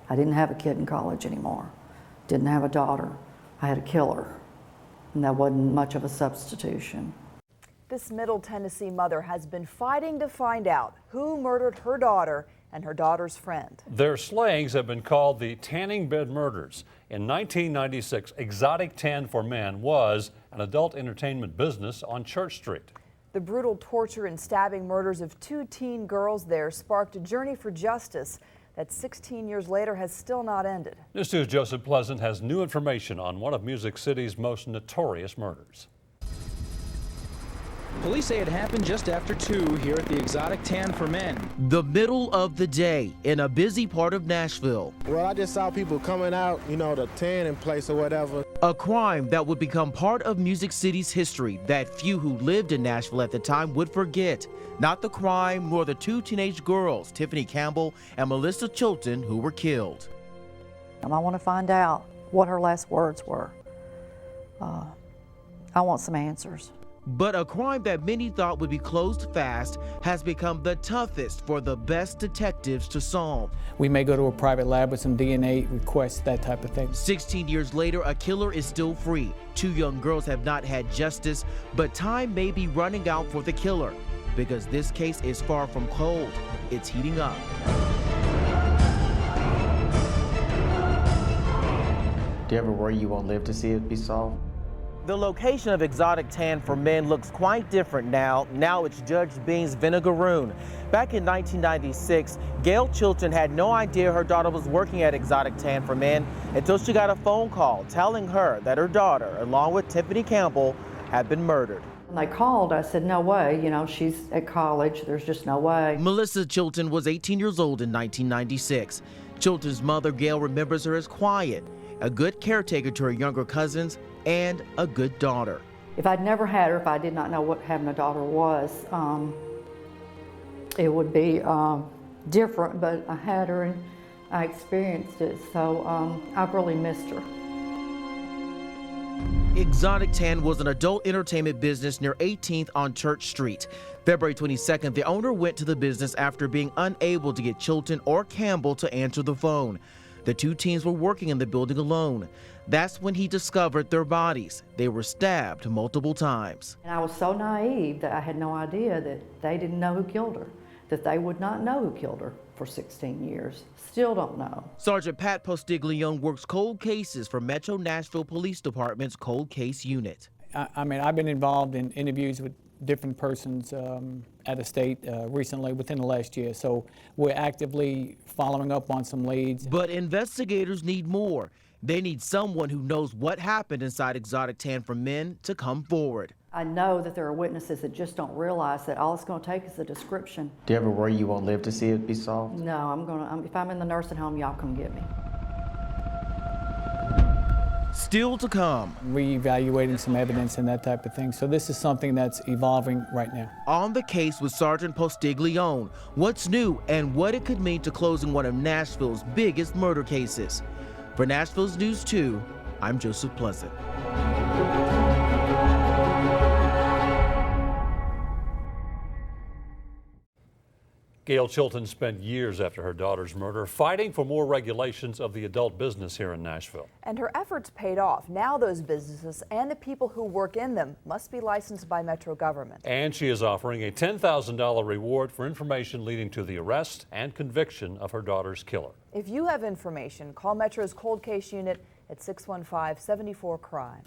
I didn't have a kid in college anymore. Didn't have a daughter. I had a killer, and that wasn't much of a substitution. This Middle Tennessee mother has been fighting to find out who murdered her daughter and her daughter's friend. Their slayings have been called the tanning bed murders. In 1996, Exotic Tan for Men was an adult entertainment business on Church Street. The brutal torture and stabbing murders of 2 teen girls there sparked a journey for justice that 16 years later has still not ended. News 2's Joseph Pleasant has new information on one of Music City's most notorious murders. Police say it happened just after 2 here at the Exotic Tan for Men. The middle of the day in a busy part of Nashville. Well, I just saw people coming out, the tanning place or whatever. A crime that would become part of Music City's history that few who lived in Nashville at the time would forget. Not the crime nor the 2 teenage girls, Tiffany Campbell and Melissa Chilton, who were killed. I want to find out what her last words were. I want some answers. But a crime that many thought would be closed fast has become the toughest for the best detectives to solve. We may go to a private lab with some DNA requests, that type of thing. 16 years later, a killer is still free. 2 young girls have not had justice, but time may be running out for the killer because this case is far from cold. It's heating up. Do you ever worry you won't live to see it be solved? The location of Exotic Tan for Men looks quite different now. Now it's Judge Bean's Vinegaroon. Back in 1996, Gail Chilton had no idea her daughter was working at Exotic Tan for Men until she got a phone call telling her that her daughter, along with Tiffany Campbell, had been murdered. When they called, I said, no way, she's at college, there's just no way. Melissa Chilton was 18 years old in 1996. Chilton's mother, Gail, remembers her as quiet, a good caretaker to her younger cousins, and a good daughter. If I'd never had her, if I did not know what having a daughter was, it would be different, but I had her and I experienced it, so I've really missed her. Exotic Tan was an adult entertainment business near 18th on Church Street. February 22nd, the owner went to the business after being unable to get Chilton or Campbell to answer the phone. The 2 teens were working in the building alone. That's when he discovered their bodies. They were stabbed multiple times. And I was so naive that I had no idea that they didn't know who killed her, that they would not know who killed her for 16 years. Still don't know. Sergeant Pat Postiglione works cold cases for Metro Nashville Police Department's Cold Case Unit. I've been involved in interviews with different persons at a state recently within the last year, so we're actively following up on some leads. But investigators need more. They need someone who knows what happened inside Exotic Tan for Men to come forward. I know that there are witnesses that just don't realize that all it's going to take is a description. Do you ever worry you won't live to see it be solved? No, if I'm in the nursing home, y'all come get me. Still to come. Reevaluating some evidence and that type of thing. So this is something that's evolving right now. On the case with Sergeant Postiglione, what's new and what it could mean to closing one of Nashville's biggest murder cases. For Nashville's News 2, I'm Joseph Pleasant. Gail Chilton spent years after her daughter's murder fighting for more regulations of the adult business here in Nashville. And her efforts paid off. Now those businesses and the people who work in them must be licensed by Metro government. And she is offering a $10,000 reward for information leading to the arrest and conviction of her daughter's killer. If you have information, call Metro's Cold Case Unit at 615-74-CRIME.